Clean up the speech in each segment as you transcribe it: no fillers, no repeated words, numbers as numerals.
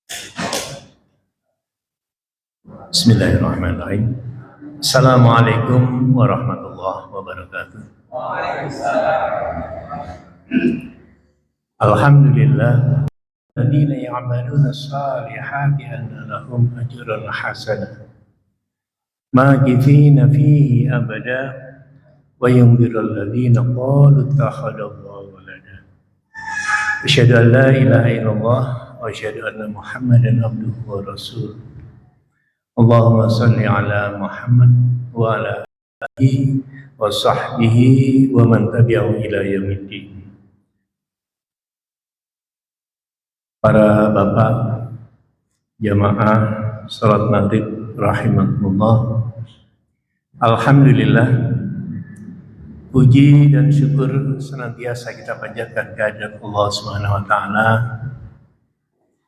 Bismillahirrahmanirrahim. Assalamualaikum warahmatullahi wabarakatuh. Alhamdulillah alladziina ya'maluna as-salihati anna lahum ajran hasanan makithina fihi abada wa yunziru alladziina qalu ittakhadallahu walada. Asyhadu an la ilaha illallah wa asyhadu anna Muhammadan abduhu wa rasuluh. Allahumma salli ala Muhammad wa ala alihi wa sahbihi wa man tabi'ahu ila yaumiddin. Para bapak jamaah salat maghrib rahimakumullah. Alhamdulillah, puji dan syukur senantiasa kita panjatkan kehadirat Allah Subhanahu wa taala.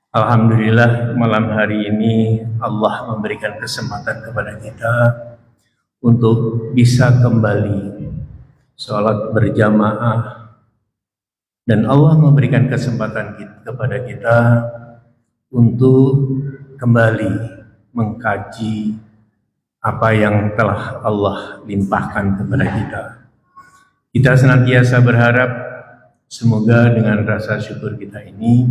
Alhamdulillah, malam hari ini Allah memberikan kesempatan kepada kita untuk bisa kembali sholat berjamaah, dan Allah memberikan kesempatan kepada kita untuk kembali mengkaji apa yang telah Allah limpahkan kepada kita. Kita senantiasa berharap semoga dengan rasa syukur kita ini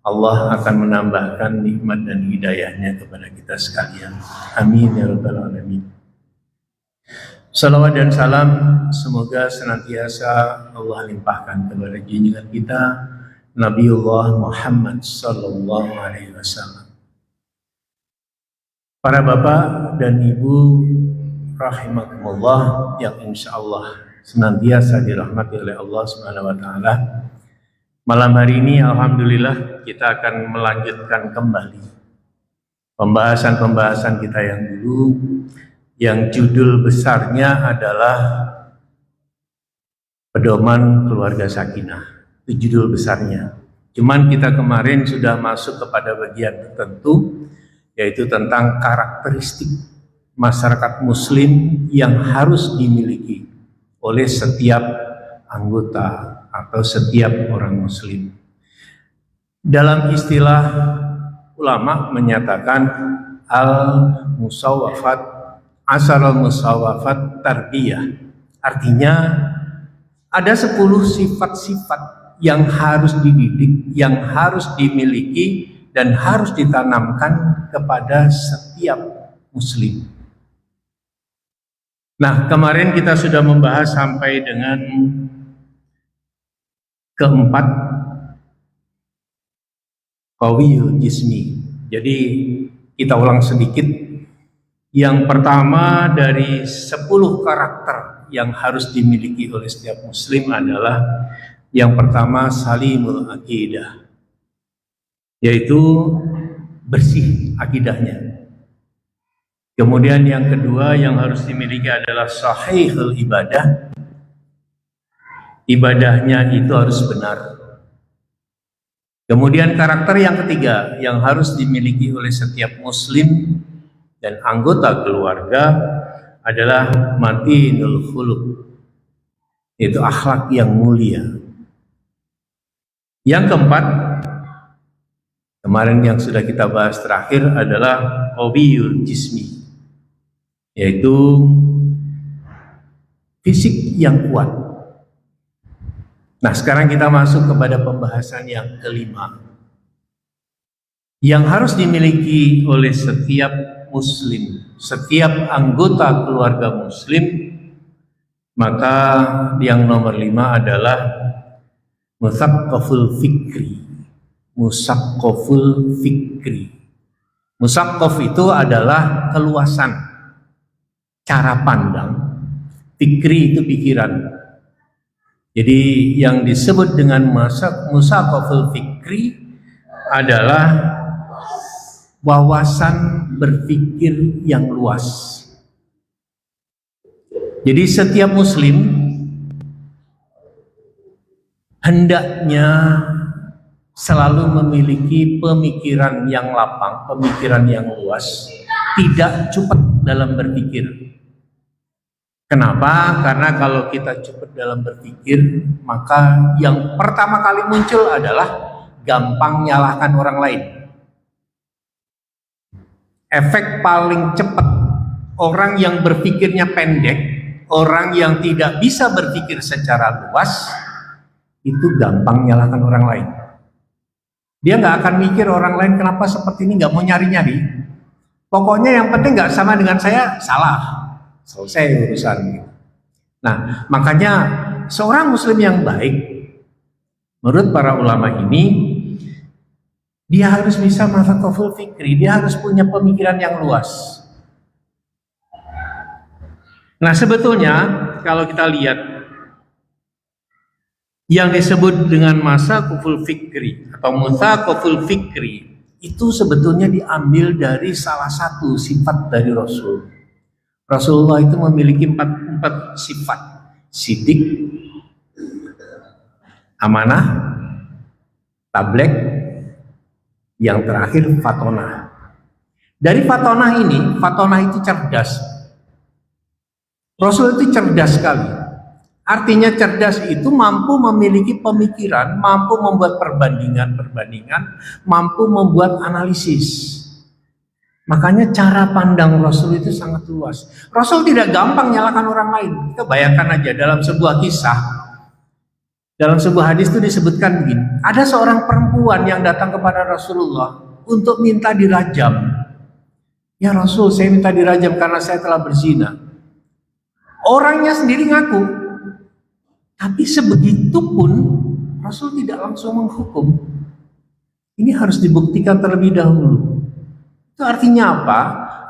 Allah akan menambahkan nikmat dan hidayahnya kepada kita sekalian. Amin ya rabbal alamin. Salawat dan salam semoga senantiasa Allah limpahkan kepada junjungan kita Nabiullah Muhammad sallallahu alaihi wasallam. Para bapak dan ibu rahimakumullah yang insyaallah senantiasa dirahmati oleh Allah Subhanahu wa taala. Malam hari ini alhamdulillah kita akan melanjutkan kembali pembahasan kita yang dulu, yang judul besarnya adalah Pedoman Keluarga Sakinah. Itu judul besarnya. Cuman kita kemarin sudah masuk kepada bagian tertentu, yaitu tentang karakteristik masyarakat muslim yang harus dimiliki oleh setiap anggota atau setiap orang muslim. Dalam istilah ulama menyatakan al-musawwafat, musawwafat tarbiyah. Artinya ada 10 sifat-sifat yang harus dididik, yang harus dimiliki dan harus ditanamkan kepada setiap muslim. Nah, kemarin kita sudah membahas sampai dengan keempat, qawiyul jismi. Jadi kita ulang sedikit. Yang pertama dari 10 karakter yang harus dimiliki oleh setiap muslim adalah yang pertama salimul akidah, yaitu bersih akidahnya. Kemudian yang kedua yang harus dimiliki adalah sahihul ibadah. Ibadahnya itu harus benar. Kemudian karakter yang ketiga yang harus dimiliki oleh setiap muslim dan anggota keluarga adalah matinul khuluq, yaitu akhlak yang mulia. Yang keempat, kemarin yang sudah kita bahas terakhir adalah qawiyul jismi, yaitu fisik yang kuat. Nah, sekarang kita masuk kepada pembahasan yang kelima yang harus dimiliki oleh setiap muslim, setiap anggota keluarga muslim. Maka yang nomor 5 adalah musaqqaful fikri. Musaqqaful fikri. Musaqqaf itu adalah keluasan cara pandang, fikri itu pikiran. Jadi yang disebut dengan musaqqaful fikri adalah wawasan berpikir yang luas. Jadi setiap muslim hendaknya selalu memiliki pemikiran yang lapang, pemikiran yang luas, tidak cepat dalam berpikir. Kenapa? Karena kalau kita cepat dalam berpikir, maka yang pertama kali muncul adalah gampang nyalahkan orang lain. efek paling cepat orang yang berpikirnya pendek, orang yang tidak bisa berpikir secara luas, itu gampang nyalahkan orang lain. Dia nggak akan mikir orang lain kenapa seperti ini, nggak mau nyari-nyari. Pokoknya yang penting nggak sama dengan saya, salah, selesai urusan. Nah, makanya seorang muslim yang baik, menurut para ulama ini, dia harus bisa mafakoful fikri, dia harus punya pemikiran yang luas. Nah, sebetulnya kalau kita lihat yang disebut dengan masa kuful fikri atau muthaqaful fikri, itu sebetulnya diambil dari salah satu sifat dari Rasul. Rasulullah itu memiliki empat sifat: sidik, amanah, tablek, yang terakhir fatonah. Dari fatonah ini, fatonah itu cerdas. Rasul itu cerdas sekali. Artinya cerdas itu mampu memiliki pemikiran, mampu membuat perbandingan-perbandingan, mampu membuat analisis. Makanya cara pandang Rasul itu sangat luas. Rasul tidak gampang nyalakan orang lain. Kita bayangkan aja dalam sebuah kisah, dalam sebuah hadis itu disebutkan begini, ada seorang perempuan yang datang kepada Rasulullah untuk minta dirajam. Ya Rasul, saya minta dirajam karena saya telah berzina. Orangnya sendiri ngaku, tapi sebegitu pun Rasul tidak langsung menghukum. Ini harus dibuktikan terlebih dahulu. Itu artinya apa?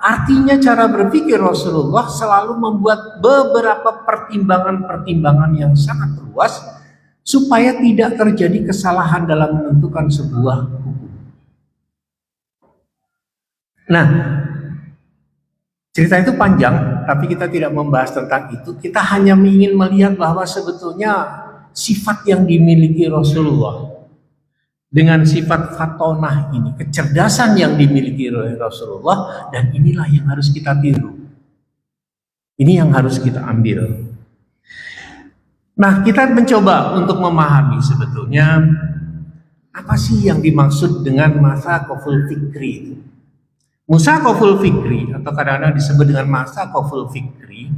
Artinya cara berpikir Rasulullah selalu membuat beberapa pertimbangan-pertimbangan yang sangat luas supaya tidak terjadi kesalahan dalam menentukan sebuah hukum. Nah, cerita itu panjang, tapi kita tidak membahas tentang itu. Kita hanya ingin melihat bahwa sebetulnya sifat yang dimiliki Rasulullah dengan sifat fatonah ini, kecerdasan yang dimiliki oleh Rasulullah, dan inilah yang harus kita tiru. Ini yang harus kita ambil. Nah, kita mencoba untuk memahami sebetulnya apa sih yang dimaksud dengan muthaqaful fikri itu. Muthaqaful fikri atau kadang-kadang disebut dengan muthaqaful fikri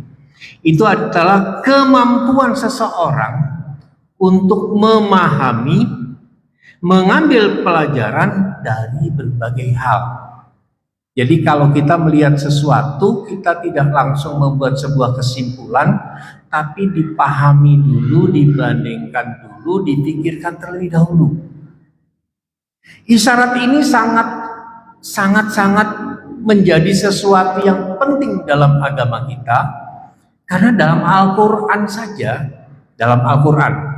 itu adalah kemampuan seseorang untuk memahami, mengambil pelajaran dari berbagai hal. Jadi kalau kita melihat sesuatu, kita tidak langsung membuat sebuah kesimpulan, tapi dipahami dulu, dibandingkan dulu, dipikirkan terlebih dahulu. Isyarat ini sangat menjadi sesuatu yang penting dalam agama kita, karena dalam Al-Quran saja, dalam Al-Quran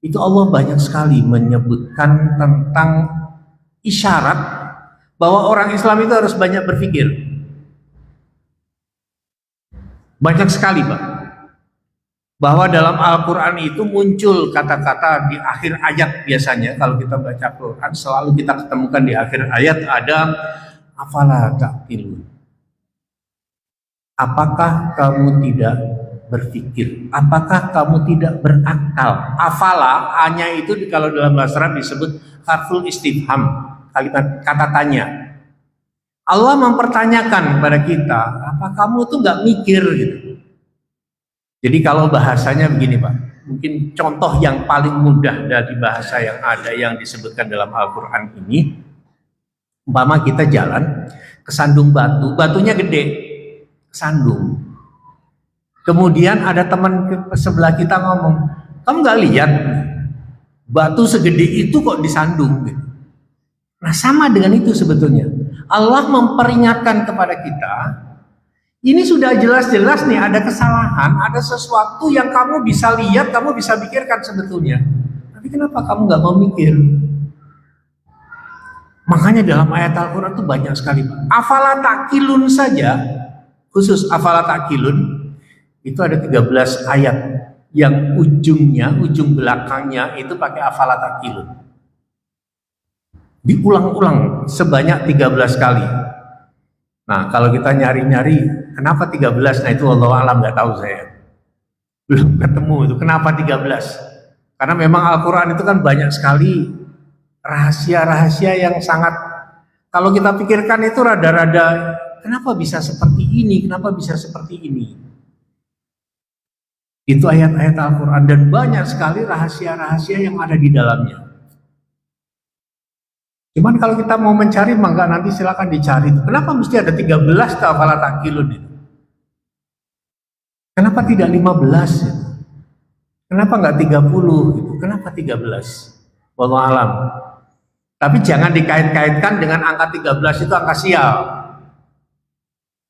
itu Allah banyak sekali menyebutkan tentang isyarat bahwa orang Islam itu harus banyak berpikir. Banyak sekali, Pak. Bahwa dalam Al-Quran itu muncul kata-kata di akhir ayat biasanya. Kalau kita baca Al-Quran selalu kita ketemukan di akhir ayat ada afala ta'qilun. Apakah kamu tidak berpikir? Apakah kamu tidak berakal? Afala, hanya itu kalau dalam bahasa Arab disebut harful istifham, kata tanya. Allah mempertanyakan kepada kita, apa kamu tuh nggak mikir gitu? Jadi kalau bahasanya begini, Pak, mungkin contoh yang paling mudah dari bahasa yang ada yang disebutkan dalam Al-Quran ini, umpama kita jalan kesandung batu, batunya gede, kesandung. Kemudian ada teman sebelah kita ngomong, kamu nggak lihat batu segede itu kok disandung? Nah, sama dengan itu sebetulnya. Allah memperingatkan kepada kita, ini sudah jelas-jelas nih ada kesalahan, ada sesuatu yang kamu bisa lihat, kamu bisa pikirkan sebetulnya. Tapi kenapa kamu nggak mau mikir? Makanya dalam ayat Al-Quran itu banyak sekali. Afala ta'qilun saja, khusus afala ta'qilun, itu ada 13 ayat yang ujung belakangnya itu pakai afala ta'qilun. Diulang-ulang sebanyak 13 kali. Nah, kalau kita nyari-nyari kenapa 13? Nah, itu Allah alam, nggak tahu saya. Belum ketemu itu kenapa 13. Karena memang Al-Quran itu kan banyak sekali rahasia-rahasia yang sangat Kalau kita pikirkan itu rada-rada, kenapa bisa seperti ini, kenapa bisa seperti ini. Itu ayat-ayat Al-Quran dan banyak sekali rahasia-rahasia yang ada di dalamnya. Cuman kalau kita mau mencari, maka nanti silakan dicari. Kenapa mesti ada 13 afala ta'qilun itu? Kenapa tidak 15? Kenapa nggak 30? Gitu? Kenapa 13? Wallahu alam. Tapi jangan dikait-kaitkan dengan angka 13 itu angka sial.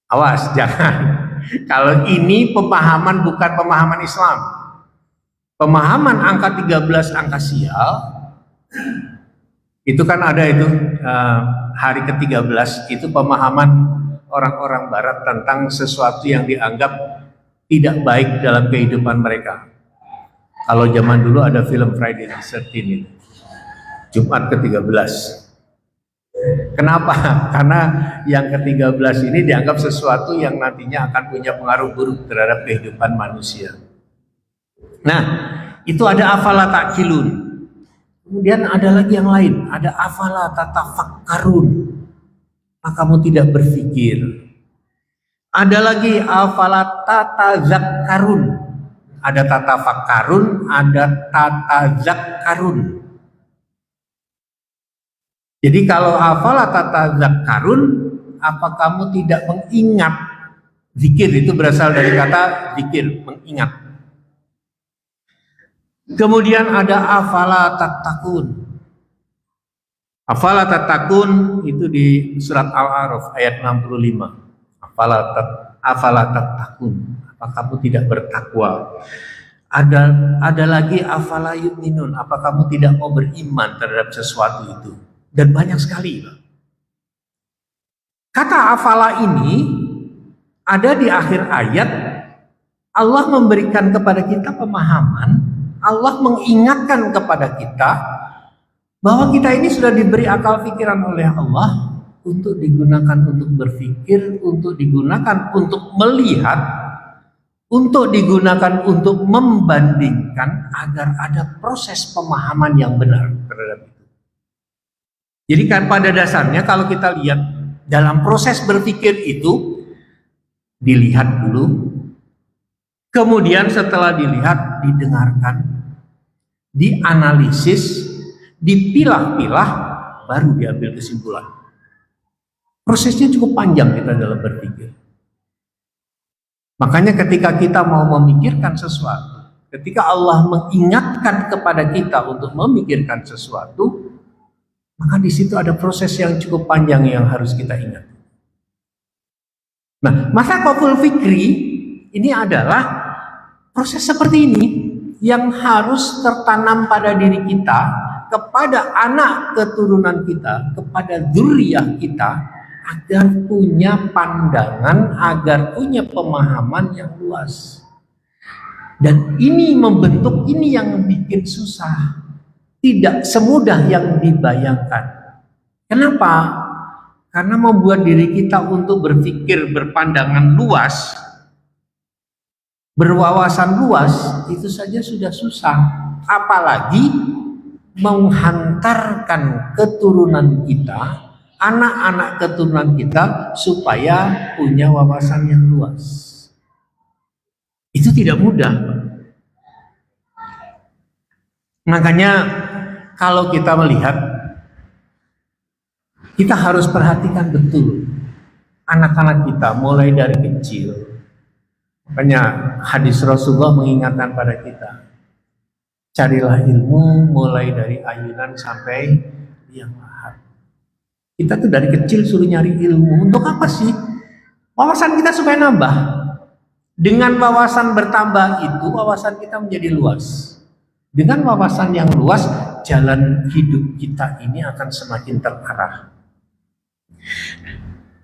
Awas, jangan. Kalau ini pemahaman bukan pemahaman Islam. Pemahaman angka 13 angka sial, itu kan ada itu hari ke-13, itu pemahaman orang-orang barat tentang sesuatu yang dianggap tidak baik dalam kehidupan mereka. Kalau zaman dulu ada film Friday the 13 ini, Jumat ke-13. Kenapa? Karena yang ke-13 ini dianggap sesuatu yang nantinya akan punya pengaruh buruk terhadap kehidupan manusia. Nah, itu ada afala ta'qilun. Kemudian ada lagi yang lain, ada afala tatafakkarun. Maka kamu tidak berpikir. Ada lagi afala tatazakkarun. Ada tatafakkarun, ada tatazakkarun. Jadi kalau afala tatazakkarun, apa kamu tidak mengingat? Zikir itu berasal dari kata zikir, mengingat. Kemudian ada afala tattaqun. Afala tattaqun itu di surat Al-A'raf ayat 65. Afala tattaqun. Apa kamu tidak bertakwa? Ada lagi afala yu'minun. Apa kamu tidak mau beriman terhadap sesuatu itu? Dan banyak sekali. Kata afala ini ada di akhir ayat. Allah memberikan kepada kita pemahaman, Allah mengingatkan kepada kita bahwa kita ini sudah diberi akal pikiran oleh Allah untuk digunakan untuk berpikir, untuk digunakan untuk melihat, untuk digunakan untuk membandingkan agar ada proses pemahaman yang benar terhadap itu. Jadi kan pada dasarnya kalau kita lihat dalam proses berpikir itu dilihat dulu, kemudian setelah dilihat didengarkan, dianalisis, dipilah-pilah, baru diambil kesimpulan. Prosesnya cukup panjang kita dalam berpikir. Makanya ketika kita mau memikirkan sesuatu, ketika Allah mengingatkan kepada kita untuk memikirkan sesuatu, maka di situ ada proses yang cukup panjang yang harus kita ingat. Nah, masaqaful fikri ini adalah proses seperti ini yang harus tertanam pada diri kita, kepada anak keturunan kita, kepada dzurriyyah kita, agar punya pandangan, agar punya pemahaman yang luas. Dan ini membentuk, ini yang bikin susah. Tidak semudah yang dibayangkan. Kenapa? Karena membuat diri kita untuk berpikir, berpandangan luas, berwawasan luas, itu saja sudah susah. Apalagi menghantarkan keturunan kita, anak-anak keturunan kita, supaya punya wawasan yang luas. Itu tidak mudah. Makanya kalau kita melihat, kita harus perhatikan betul anak-anak kita mulai dari kecil. Makanya hadis Rasulullah mengingatkan pada kita, carilah ilmu mulai dari ayunan sampai liang lahat. Kita tuh dari kecil suruh nyari ilmu. Untuk apa sih? Wawasan kita supaya nambah. Dengan wawasan bertambah itu, wawasan kita menjadi luas. Dengan wawasan yang luas, jalan hidup kita ini akan semakin terarah.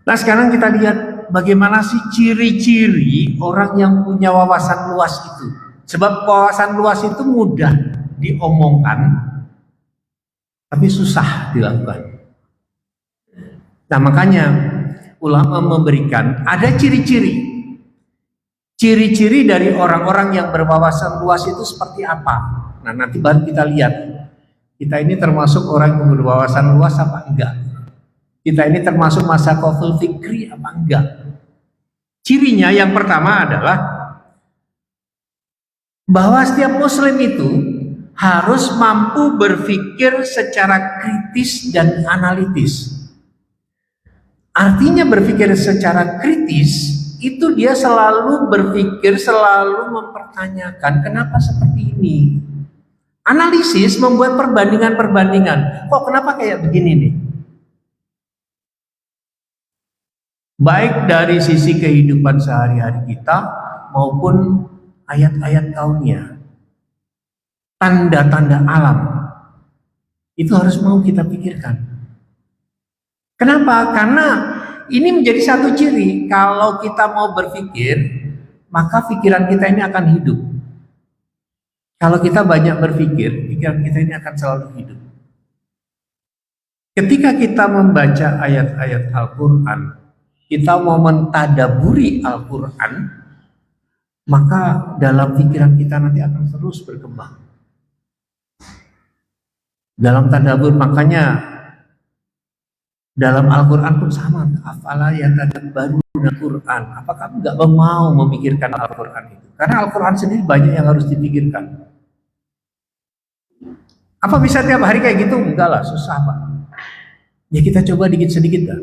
Nah, sekarang kita lihat bagaimana sih ciri-ciri orang yang punya wawasan luas itu. Sebab wawasan luas itu mudah diomongkan, tapi susah dilakukan. Nah, makanya ulama memberikan ada ciri-ciri. Ciri-ciri dari orang-orang yang berwawasan luas itu seperti apa? Nah, nanti baru kita lihat, kita ini termasuk orang yang berwawasan luas apa enggak. Kita ini termasuk masaqoful fikri apa enggak? Cirinya yang pertama adalah bahwa setiap muslim itu harus mampu berpikir secara kritis dan analitis. Artinya berpikir secara kritis itu dia selalu berpikir, selalu mempertanyakan kenapa seperti ini. Analisis membuat perbandingan-perbandingan. Kok kenapa kayak begini nih? Baik dari sisi kehidupan sehari-hari kita maupun ayat-ayat kauniyah, tanda-tanda alam, itu harus mau kita pikirkan. Kenapa? Karena ini menjadi satu ciri, kalau kita mau berpikir, maka pikiran kita ini akan hidup. Kalau kita banyak berpikir, pikiran kita ini akan selalu hidup. Ketika kita membaca ayat-ayat Al-Quran, kita mau mentadaburi Al-Quran, maka dalam pikiran kita nanti akan terus berkembang. Dalam tadabur, makanya dalam Al-Quran pun sama. Afala yatadabbaruna Al-Quran. Apakah kamu nggak mau memikirkan Al-Quran itu? Karena Al-Quran sendiri banyak yang harus dipikirkan. Apa bisa tiap hari kayak gitu? Enggak lah, susah Pak. Ya kita coba dikit sedikit kan.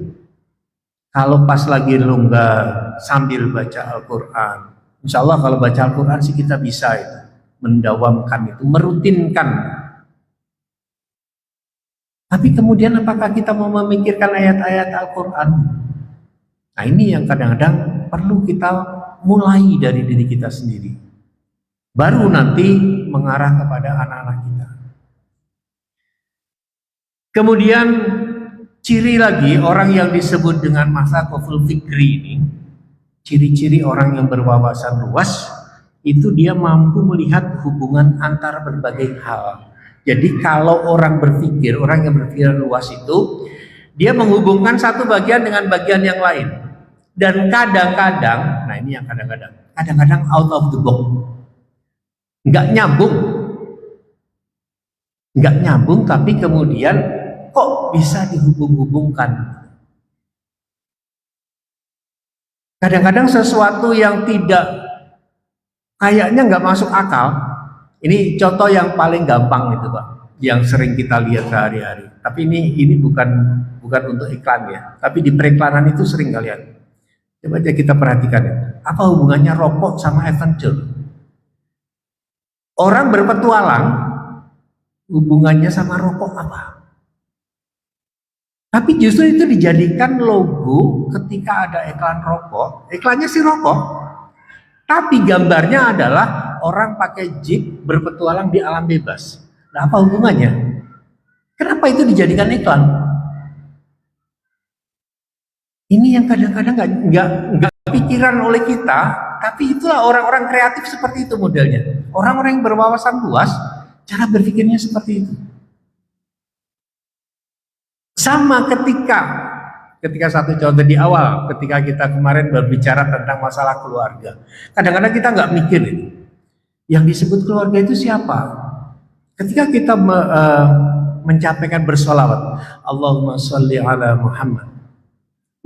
Kalau pas lagi longgar sambil baca Al-Quran, insya Allah kalau baca Al-Quran sih kita bisa itu mendawamkan itu, merutinkan. Tapi kemudian apakah kita mau memikirkan ayat-ayat Al-Quran? Nah ini yang kadang-kadang perlu kita mulai dari diri kita sendiri. Baru nanti mengarah kepada anak-anak kita. Kemudian ciri lagi orang yang disebut dengan masaqoful fikri ini, ciri-ciri orang yang berwawasan luas, itu dia mampu melihat hubungan antar berbagai hal. Jadi kalau orang berpikir, orang yang berpikir luas itu, dia menghubungkan satu bagian dengan bagian yang lain. Dan kadang-kadang, nah ini yang kadang-kadang out of the box. Nggak nyambung tapi kemudian kok bisa dihubung-hubungkan. Kadang-kadang sesuatu yang tidak kayaknya nggak masuk akal. Ini contoh yang paling gampang itu Pak, yang sering kita lihat sehari-hari. Tapi ini bukan untuk iklan ya, tapi di periklanan itu sering kalian. Coba aja kita perhatikan ya. Apa hubungannya rokok sama adventure? Orang berpetualang, hubungannya sama rokok apa? Tapi justru itu dijadikan logo ketika ada iklan rokok. Iklannya sih rokok, tapi gambarnya adalah orang pakai jeep berpetualang di alam bebas. Nah, apa hubungannya? Kenapa itu dijadikan iklan? Ini yang kadang-kadang nggak pikiran oleh kita, tapi itulah orang-orang kreatif seperti itu modelnya. Orang-orang yang berwawasan luas, cara berpikirnya seperti itu. Sama ketika satu contoh di awal, ketika kita kemarin berbicara tentang masalah keluarga. Kadang-kadang kita nggak mikir itu. Yang disebut keluarga itu siapa? Ketika kita mencapaikan bersolawat, Allahumma sholli ala Muhammad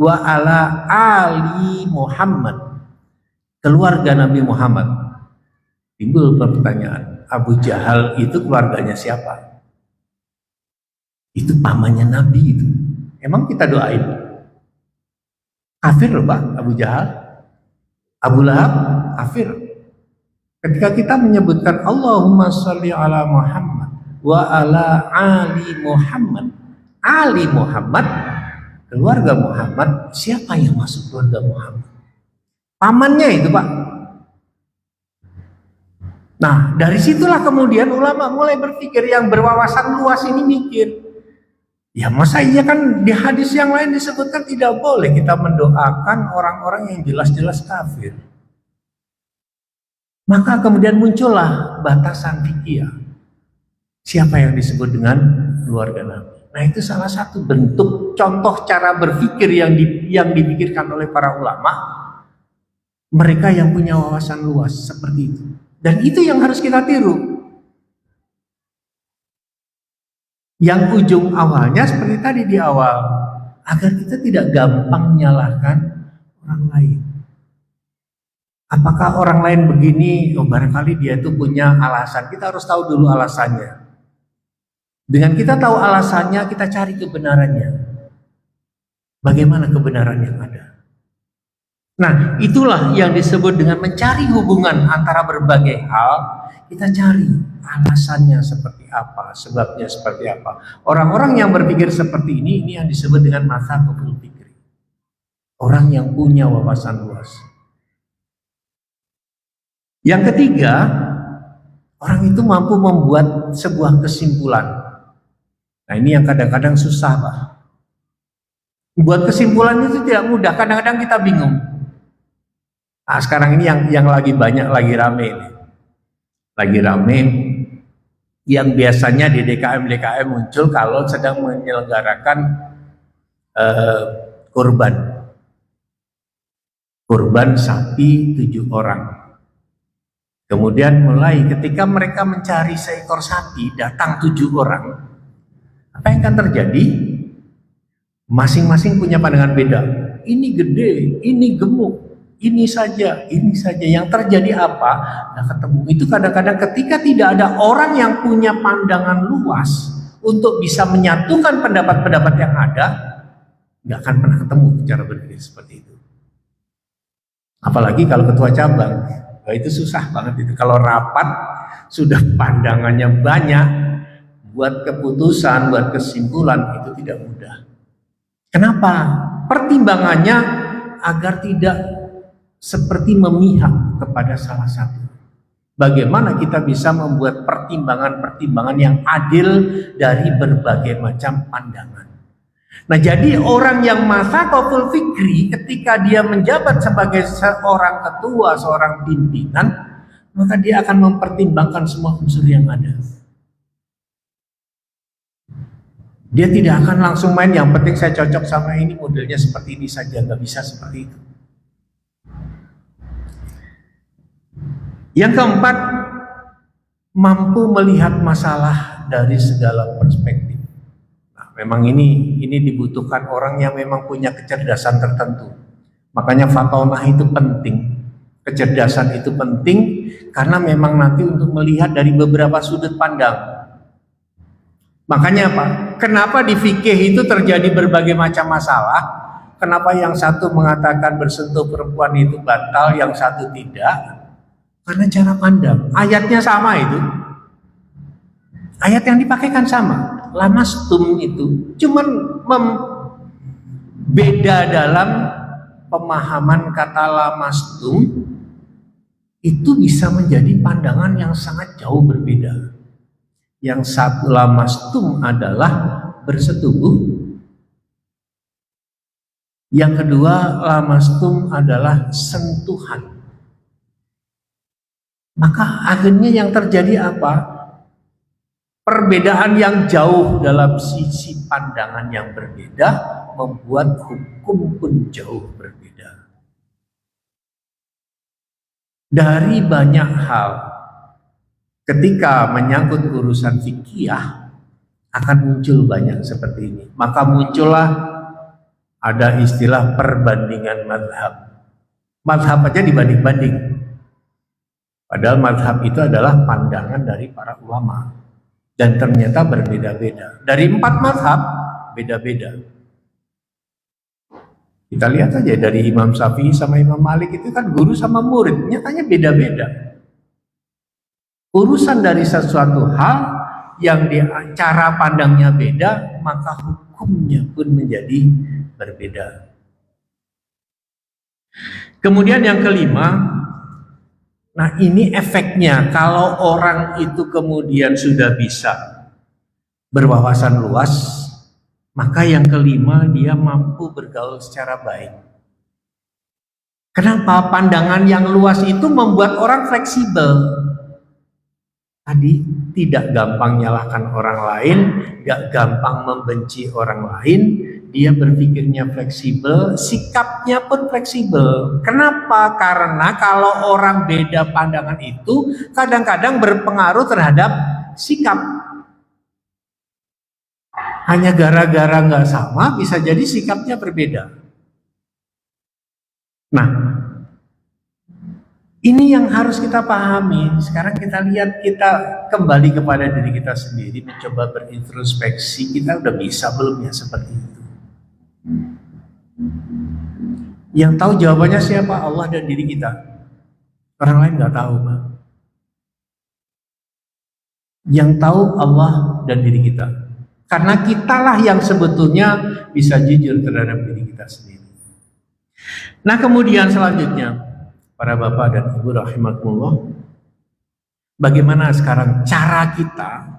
wa ala ali Muhammad, keluarga Nabi Muhammad. Timbul pertanyaan, Abu Jahal itu keluarganya siapa? Itu pamannya Nabi itu. Emang kita doain? Kafir loh Pak, Abu Jahal. Abu Lahab, kafir. Ketika kita menyebutkan Allahumma sholli ala Muhammad wa ala ali Muhammad, ali Muhammad, keluarga Muhammad, siapa yang masuk keluarga Muhammad? Pamannya itu Pak. Nah dari situlah kemudian ulama mulai berpikir, yang berwawasan luas ini mikir, ya masa iya kan di hadis yang lain disebutkan tidak boleh kita mendoakan orang-orang yang jelas-jelas kafir. Maka kemudian muncullah batasan fikih. Siapa yang disebut dengan keluarga Nabi? Nah itu salah satu bentuk contoh cara berpikir yang dipikirkan oleh para ulama. Mereka yang punya wawasan luas seperti itu. Dan itu yang harus kita tiru. Yang ujung awalnya seperti tadi di awal, agar kita tidak gampang menyalahkan orang lain. Apakah orang lain begini, oh barangkali dia itu punya alasan. Kita harus tahu dulu alasannya. Dengan kita tahu alasannya, kita cari kebenarannya. Bagaimana kebenaran yang ada? Nah, itulah yang disebut dengan mencari hubungan antara berbagai hal. Kita cari alasannya seperti apa, sebabnya seperti apa. Orang-orang yang berpikir seperti ini yang disebut dengan mazhabul fikri. Orang yang punya wawasan luas. Yang ketiga, orang itu mampu membuat sebuah kesimpulan. Nah, ini yang kadang-kadang susah, Pak. Buat kesimpulan itu tidak mudah. Kadang-kadang kita bingung. Nah, sekarang ini yang lagi banyak, lagi rame ini. Lagi rame yang biasanya di DKM muncul kalau sedang menyelenggarakan kurban sapi 7 orang. Kemudian mulai ketika mereka mencari seekor sapi, datang 7 orang. Apa yang akan terjadi? Masing-masing punya pandangan beda. Ini gede, ini gemuk, ini saja. Yang terjadi apa? Nggak ketemu. Itu kadang-kadang ketika tidak ada orang yang punya pandangan luas untuk bisa menyatukan pendapat-pendapat yang ada, nggak akan pernah ketemu cara berpikir seperti itu. Apalagi kalau ketua cabang, nah itu susah banget itu. Kalau rapat sudah pandangannya banyak, buat keputusan, buat kesimpulan itu tidak mudah. Kenapa? Pertimbangannya agar tidak seperti memihak kepada salah satu. Bagaimana kita bisa membuat pertimbangan-pertimbangan yang adil dari berbagai macam pandangan. Nah, jadi orang yang mazhabul fikri ketika dia menjabat sebagai seorang ketua, seorang pimpinan, maka dia akan mempertimbangkan semua unsur yang ada. Dia tidak akan langsung main, yang penting saya cocok sama ini, modelnya seperti ini saja, nggak bisa seperti itu. Yang keempat, mampu melihat masalah dari segala perspektif. Nah, memang ini dibutuhkan orang yang memang punya kecerdasan tertentu. Makanya fatonah itu penting, kecerdasan itu penting, karena memang nanti untuk melihat dari beberapa sudut pandang. Makanya apa? Kenapa di fikih itu terjadi berbagai macam masalah? Kenapa yang satu mengatakan bersentuh perempuan itu batal, yang satu tidak? Karena cara pandang. Ayatnya sama itu. Ayat yang dipakaikan sama. Lamastum itu cuman beda dalam pemahaman kata lamastum, itu bisa menjadi pandangan yang sangat jauh berbeda. Yang satu lamastum adalah bersetubuh. Yang kedua lamastum adalah sentuhan. Maka akhirnya yang terjadi apa? Perbedaan yang jauh dalam sisi pandangan yang berbeda membuat hukum pun jauh berbeda. Dari banyak hal, ketika menyangkut urusan fikih akan muncul banyak seperti ini. Maka muncullah ada istilah perbandingan mazhab. Mazhab aja dibanding-banding. Padahal mazhab itu adalah pandangan dari para ulama. Dan ternyata berbeda-beda. Dari 4 mazhab, beda-beda. Kita lihat aja dari Imam Syafi'i sama Imam Malik itu kan guru sama murid, nyatanya beda-beda. Urusan dari sesuatu hal yang cara pandangnya beda, maka hukumnya pun menjadi berbeda. Kemudian yang kelima, nah ini efeknya kalau orang itu kemudian sudah bisa berwawasan luas, maka yang kelima dia mampu bergaul secara baik. Kenapa? Pandangan yang luas itu membuat orang fleksibel. Tadi tidak gampang nyalahkan orang lain, gak gampang membenci orang lain, dia berpikirnya fleksibel, sikapnya pun fleksibel. Kenapa? Karena kalau orang beda pandangan itu kadang-kadang berpengaruh terhadap sikap. Hanya gara-gara nggak sama, bisa jadi sikapnya berbeda. Nah, ini yang harus kita pahami. Sekarang kita lihat, kita kembali kepada diri kita sendiri, mencoba berintrospeksi. Kita udah bisa belum ya seperti itu? Yang tahu jawabannya siapa? Allah dan diri kita. Orang lain nggak tahu, Pak. Yang tahu Allah dan diri kita. Karena kitalah yang sebetulnya bisa jujur terhadap diri kita sendiri. Nah, kemudian selanjutnya, para bapak dan ibu rahimakumullah, bagaimana sekarang cara kita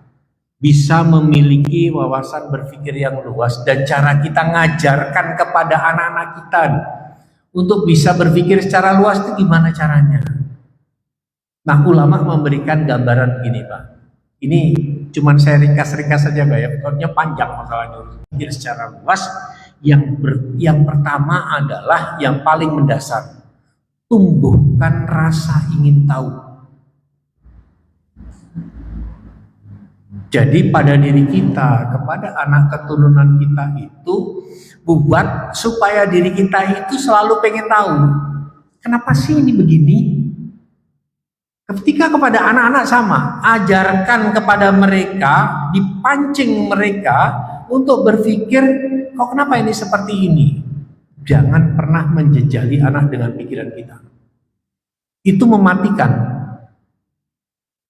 bisa memiliki wawasan berpikir yang luas dan cara kita ngajarkan kepada anak-anak kita untuk bisa berpikir secara luas itu gimana caranya? Nah, ulama memberikan gambaran begini, Pak. Ini cuman saya ringkas-ringkas saja, Pak ya. Pokoknya panjang masalahnya. Berpikir secara luas. Yang pertama adalah yang paling mendasar, tumbuhkan rasa ingin tahu. Jadi pada diri kita, kepada anak keturunan kita itu, buat supaya diri kita itu selalu pengen tahu, kenapa sih ini begini? Ketika kepada anak-anak sama, ajarkan kepada mereka, dipancing mereka untuk berpikir, kok kenapa ini seperti ini? Jangan pernah menjejali anak dengan pikiran kita. Itu mematikan.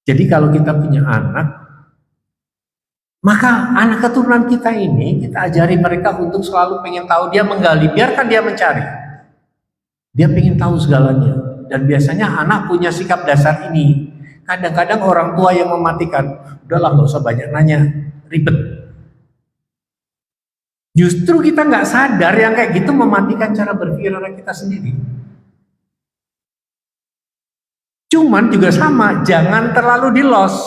Jadi kalau kita punya anak, maka anak keturunan kita ini, kita ajari mereka untuk selalu pengen tahu, dia menggali, biarkan dia mencari. Dia pengen tahu segalanya. Dan biasanya anak punya sikap dasar ini. Kadang-kadang orang tua yang mematikan, udahlah nggak usah banyak nanya, ribet. Justru kita nggak sadar yang kayak gitu mematikan cara berpikir anak kita sendiri. Cuman juga sama, jangan terlalu di-loss.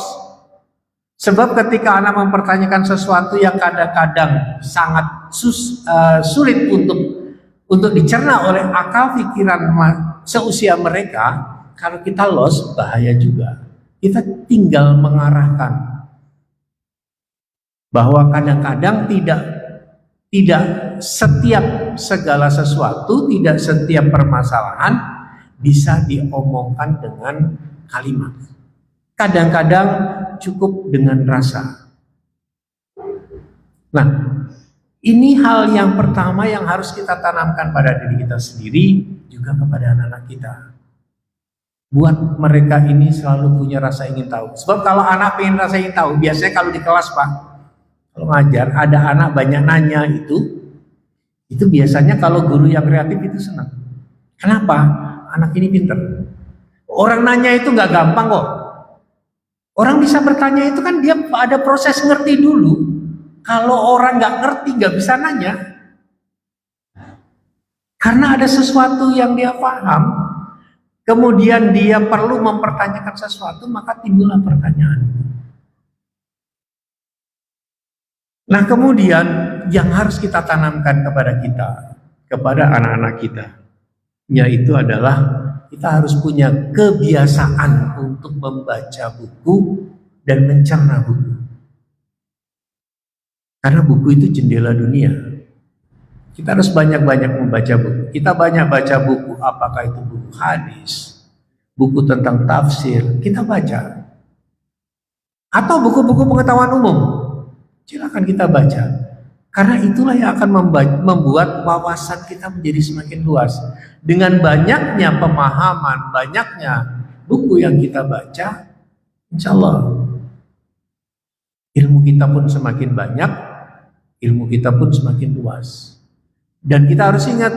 Sebab ketika anak mempertanyakan sesuatu yang kadang-kadang sangat sulit untuk dicerna oleh akal pikiran seusia mereka, kalau kita loss bahaya juga. Kita tinggal mengarahkan bahwa kadang-kadang tidak setiap segala sesuatu, tidak setiap permasalahan bisa diomongkan dengan kalimat. Kadang-kadang cukup dengan rasa. Nah, ini hal yang pertama yang harus kita tanamkan pada diri kita sendiri, juga kepada anak-anak kita. Buat mereka ini selalu punya rasa ingin tahu. Sebab kalau anak pengen rasa ingin tahu, biasanya kalau di kelas, Pak, kalau ngajar, ada anak banyak nanya itu biasanya kalau guru yang kreatif itu senang. Kenapa? Anak ini pinter. Orang nanya itu nggak gampang kok. Orang bisa bertanya itu kan dia ada proses ngerti dulu. Kalau orang nggak ngerti, nggak bisa nanya. Karena ada sesuatu yang dia paham, kemudian dia perlu mempertanyakan sesuatu, maka timbullah pertanyaan. Nah, kemudian yang harus kita tanamkan kepada anak-anak kita, yaitu adalah kita harus punya kebiasaan untuk membaca buku dan mencerna buku. Karena buku itu jendela dunia. Kita harus banyak-banyak membaca buku. Kita banyak baca buku, apakah itu buku hadis, buku tentang tafsir, kita baca. Atau buku-buku pengetahuan umum, silakan kita baca. Karena itulah yang akan membuat wawasan kita menjadi semakin luas. Dengan banyaknya pemahaman, banyaknya buku yang kita baca, insya Allah ilmu kita pun semakin banyak, ilmu kita pun semakin luas. Dan kita harus ingat,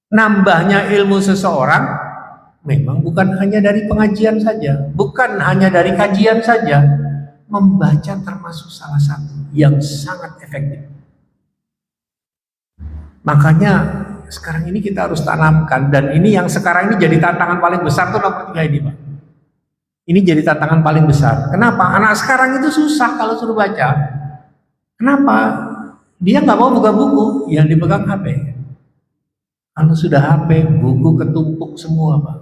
nambahnya ilmu seseorang memang bukan hanya dari pengajian saja, bukan hanya dari kajian saja. Membaca termasuk salah satu yang sangat efektif. Makanya sekarang ini kita harus tanamkan, dan ini yang sekarang ini jadi tantangan paling besar tuh nomor 3 ini, Pak. Ini jadi tantangan paling besar. Kenapa? Anak sekarang itu susah kalau suruh baca. Kenapa? Dia nggak mau buka buku, yang dipegang HP. Kalau sudah HP, buku ketumpuk semua, Pak.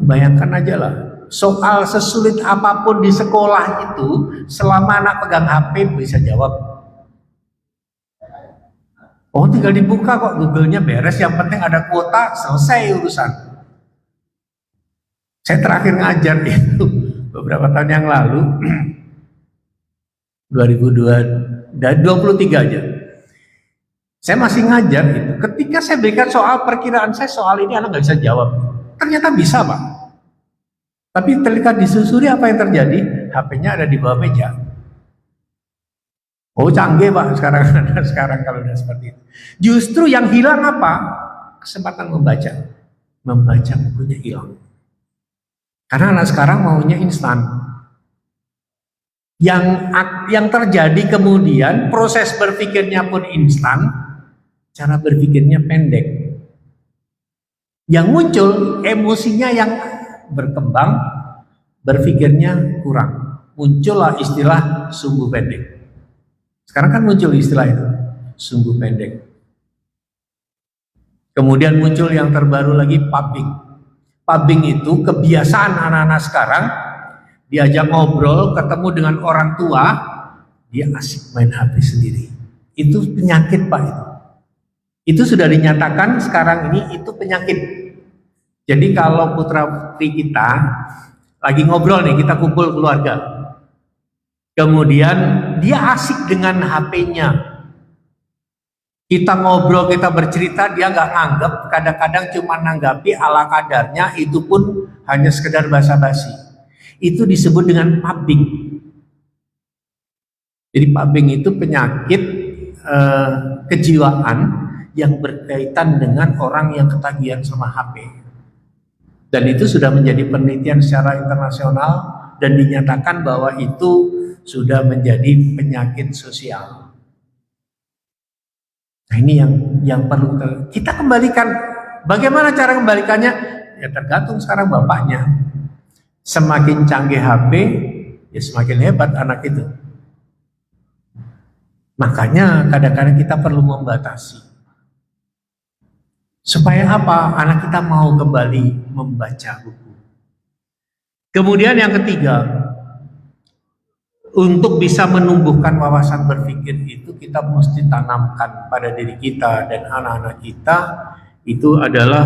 Bayangkan aja lah, soal sesulit apapun di sekolah itu, selama anak pegang HP bisa jawab. Oh, tinggal dibuka kok, Google-nya beres, yang penting ada kuota, selesai urusan. Saya terakhir ngajar itu beberapa tahun yang lalu, 2002 dan 23 aja. Saya masih ngajar itu. Ketika saya berikan soal perkiraan saya, soal ini anak nggak bisa jawab. Ternyata bisa, Pak. Tapi ketika disusuri apa yang terjadi? HP-nya ada di bawah meja. Oh, canggih Pak sekarang kalau udah seperti itu. Justru yang hilang apa? Kesempatan membaca. Membaca bukunya hilang. Karena anak sekarang maunya instan. Yang terjadi kemudian proses berpikirnya pun instan, cara berpikirnya pendek. Yang muncul emosinya yang berkembang, berpikirnya kurang. Muncullah istilah sumbu pendek. Sekarang kan muncul istilah itu, sumbu pendek. Kemudian muncul yang terbaru lagi, pubbing. Pubbing itu kebiasaan anak-anak sekarang, diajak ngobrol, ketemu dengan orang tua, dia asik main HP sendiri. Itu penyakit Pak itu. Itu sudah dinyatakan sekarang ini itu penyakit. Jadi kalau putra putri kita lagi ngobrol nih, kita kumpul keluarga. Kemudian dia asik dengan HP-nya. Kita ngobrol, kita bercerita, dia nggak nganggap, kadang-kadang cuma nanggapi ala kadarnya, itu pun hanya sekedar basa-basi. Itu disebut dengan pubbing. Jadi pubbing itu penyakit kejiwaan yang berkaitan dengan orang yang ketagihan sama HP. Dan itu sudah menjadi penelitian secara internasional dan dinyatakan bahwa itu sudah menjadi penyakit sosial. Nah, ini yang perlu kita kembalikan. Bagaimana cara kembalikannya? Ya tergantung sekarang bapaknya. Semakin canggih HP, ya semakin hebat anak itu. Makanya kadang-kadang kita perlu membatasi. Supaya apa? Anak kita mau kembali membaca buku. Kemudian yang ketiga, untuk bisa menumbuhkan wawasan berpikir itu kita mesti tanamkan pada diri kita dan anak-anak kita, itu adalah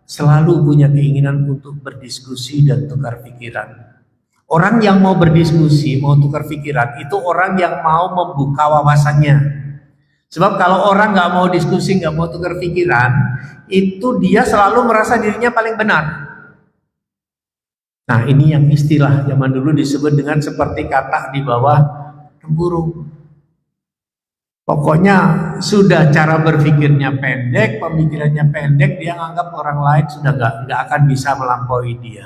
selalu punya keinginan untuk berdiskusi dan tukar pikiran. Orang yang mau berdiskusi, mau tukar pikiran, itu orang yang mau membuka wawasannya. Sebab kalau orang nggak mau diskusi, nggak mau tukar pikiran, itu dia selalu merasa dirinya paling benar. Nah, ini yang istilah zaman dulu disebut dengan seperti katak di bawah tempurung. Pokoknya sudah cara berpikirnya pendek, pemikirannya pendek, dia nganggap orang lain sudah nggak akan bisa melampaui dia.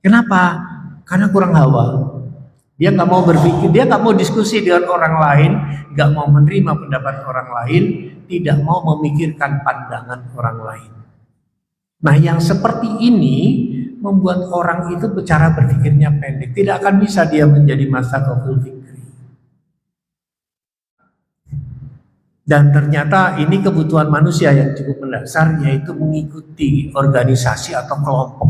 Kenapa? Karena kurang hawa. Dia nggak mau berpikir, dia nggak mau diskusi dengan orang lain, nggak mau menerima pendapat orang lain, tidak mau memikirkan pandangan orang lain. Nah, yang seperti ini membuat orang itu cara berpikirnya pendek, tidak akan bisa dia menjadi masyarakul fikri. Dan ternyata ini kebutuhan manusia yang cukup mendasar, yaitu mengikuti organisasi atau kelompok.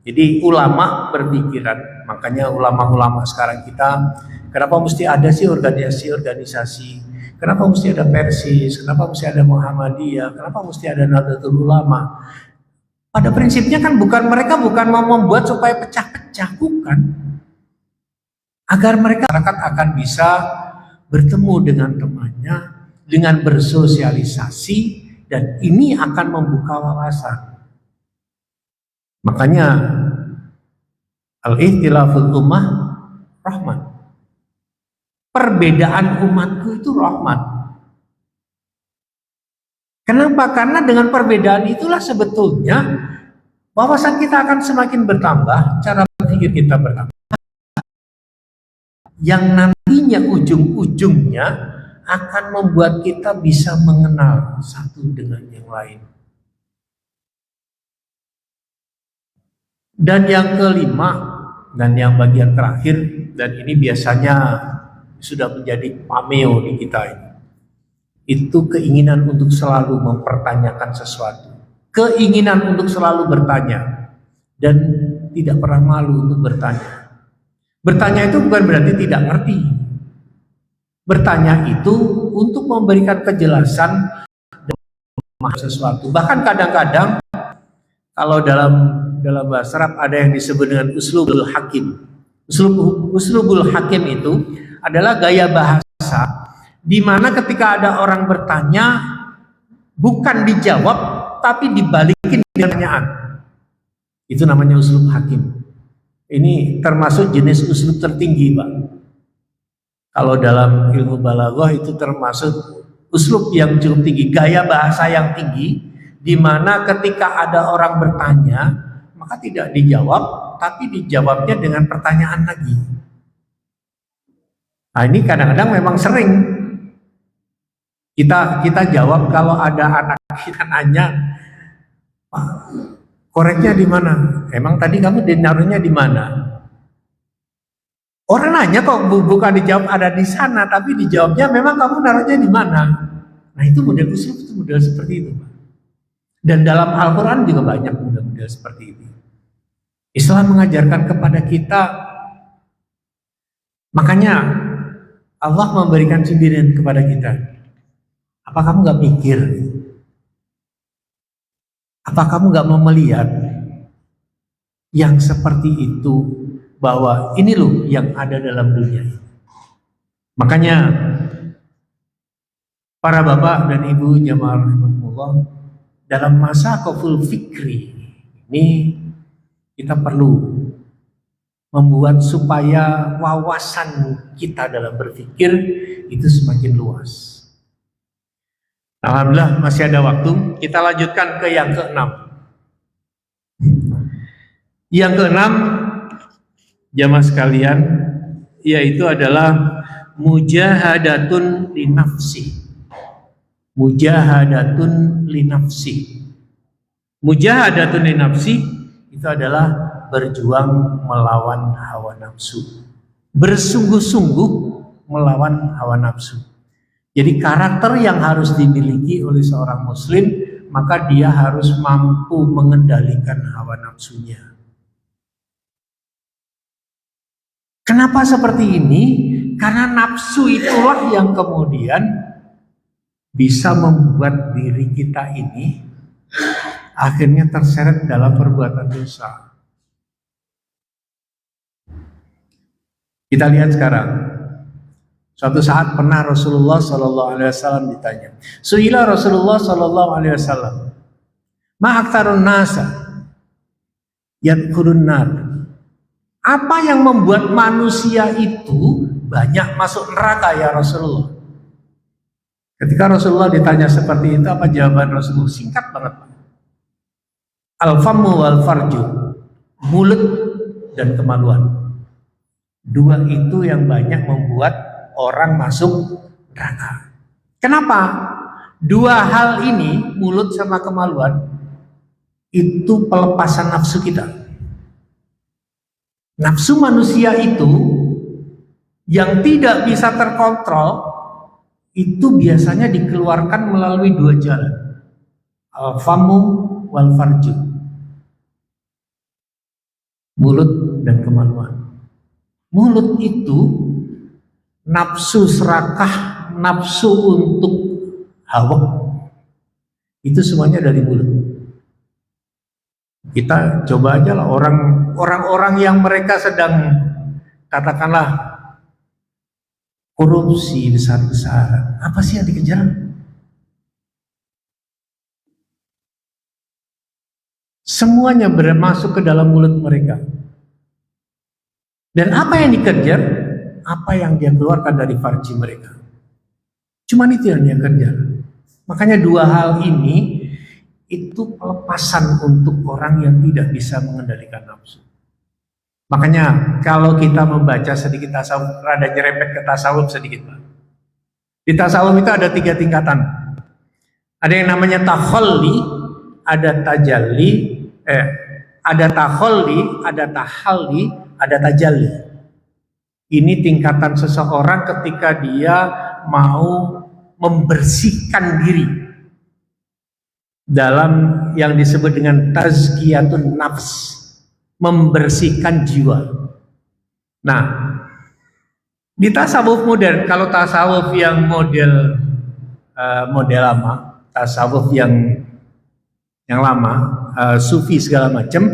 Jadi ulama berpikiran, makanya ulama-ulama sekarang kita, kenapa mesti ada sih organisasi-organisasi? Kenapa mesti ada Persis? Kenapa mesti ada Muhammadiyah? Kenapa mesti ada Nahdlatul Ulama? Pada prinsipnya kan mereka bukan mau membuat supaya pecah-pecah, bukan. Agar mereka akan bisa bertemu dengan temannya, dengan bersosialisasi, dan ini akan membuka wawasan. Makanya al-ikhtilaful ummah rahmat. Perbedaan umatku itu rahmat. Kenapa? Karena dengan perbedaan itulah sebetulnya wawasan kita akan semakin bertambah, cara berpikir kita bertambah. Yang nantinya ujung-ujungnya akan membuat kita bisa mengenal satu dengan yang lain. Dan yang kelima, dan yang bagian terakhir, dan ini biasanya sudah menjadi pameo di kita ini, itu keinginan untuk selalu mempertanyakan sesuatu, keinginan untuk selalu bertanya. Dan tidak pernah malu untuk bertanya. Bertanya itu bukan berarti tidak ngerti. Bertanya itu untuk memberikan kejelasan sesuatu. Bahkan kadang-kadang kalau dalam bahasa Arab ada yang disebut dengan uslubul hakim. Uslubul hakim itu adalah gaya bahasa di mana ketika ada orang bertanya bukan dijawab tapi dibalikin dengan pertanyaan. Itu namanya uslub hakim. Ini termasuk jenis uslub tertinggi, Pak. Kalau dalam ilmu balaghah itu termasuk uslub yang cukup tinggi, gaya bahasa yang tinggi, di mana ketika ada orang bertanya, maka tidak dijawab, tapi dijawabnya dengan pertanyaan lagi. Nah, ini kadang-kadang memang sering kita jawab kalau ada anak kita nanya, Pak, koreknya di mana? Emang tadi kamu naruhnya di mana? Orang nanya kok bukan dijawab ada di sana, tapi dijawabnya memang kamu naruhnya di mana. Nah itu model uslub, itu model seperti itu. Dan dalam Al-Quran juga banyak model-model seperti itu. Islam mengajarkan kepada kita, makanya Allah memberikan sindiran kepada kita. Apa kamu gak mikir? Apa kamu gak mau melihat yang seperti itu? Bahwa ini loh yang ada dalam dunia. Makanya para bapak dan ibu jamaah rahimahullah, dalam masa koful fikri ini kita perlu membuat supaya wawasan kita dalam berpikir itu semakin luas. Alhamdulillah masih ada waktu. Kita lanjutkan ke yang keenam. Yang keenam, jamaah sekalian, yaitu adalah mujahadatun linafsi. Mujahadatun linafsi. Mujahadatun linafsi itu adalah berjuang melawan hawa nafsu. Bersungguh-sungguh melawan hawa nafsu. Jadi karakter yang harus dimiliki oleh seorang muslim, maka dia harus mampu mengendalikan hawa nafsunya. Kenapa seperti ini? Karena nafsu itulah yang kemudian bisa membuat diri kita ini akhirnya terseret dalam perbuatan dosa. Kita lihat sekarang. Suatu saat pernah Rasulullah SAW ditanya. Su'ila Rasulullah SAW, ma aktsarun nasa yadkhulun nar. Apa yang membuat manusia itu banyak masuk neraka ya Rasulullah? Ketika Rasulullah ditanya seperti itu, apa jawaban Rasulullah? Singkat banget. Al-famu wal farju, mulut dan kemaluan. Dua itu yang banyak membuat orang masuk neraka. Kenapa? Dua hal ini, mulut sama kemaluan, itu pelepasan nafsu kita. Nafsu manusia itu yang tidak bisa terkontrol itu biasanya dikeluarkan melalui dua jalan, al-famu wal farju, mulut dan kemaluan. Mulut itu nafsu serakah, nafsu untuk hawa, itu semuanya dari mulut. Kita coba aja lah orang-orang yang mereka sedang katakanlah korupsi besar-besaran, apa sih yang dikejar? Semuanya bermasuk ke dalam mulut mereka. Dan apa yang dikejar? Apa yang dia keluarkan dari farji mereka. Cuman itu yang dia kejar. Makanya dua hal ini itu pelepasan untuk orang yang tidak bisa mengendalikan nafsu. Makanya kalau kita membaca sedikit tasawuf, rada nyerempet ke tasawuf sedikit, Pak. Di tasawuf itu ada 3 tingkatan. Ada yang namanya takhalli, ada tajalli, ada takhalli, ada tahalli, ada tajalli. Ini tingkatan seseorang ketika dia mau membersihkan diri dalam yang disebut dengan tazkiyatun nafs, membersihkan jiwa. Nah, di tasawuf modern, kalau tasawuf yang model lama, tasawuf yang lama, sufi segala macam,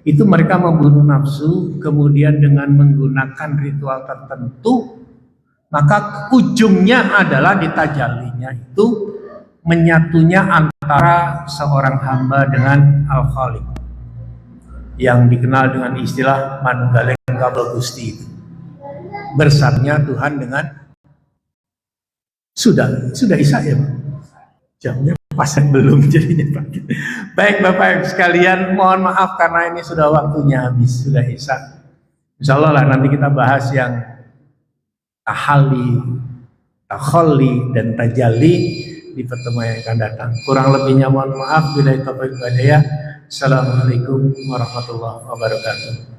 itu mereka membunuh nafsu, kemudian dengan menggunakan ritual tertentu, maka ujungnya adalah di tajallinya itu menyatunya antara seorang hamba dengan Al-Khaliq, yang dikenal dengan istilah manunggaling kabel Gusti itu. Bersatunya Tuhan dengan sudah Isa ya Pak? Jamnya pasang belum jadinya Pak. Baik Bapak sekalian, mohon maaf karena ini sudah waktunya habis, sudah Isa. Insya Allah lah nanti kita bahas yang tahalli, takhalli dan tajalli di pertemuan yang akan datang. Kurang lebihnya mohon maaf. Bila taufiq wal hidayah. Assalamualaikum warahmatullahi wabarakatuh.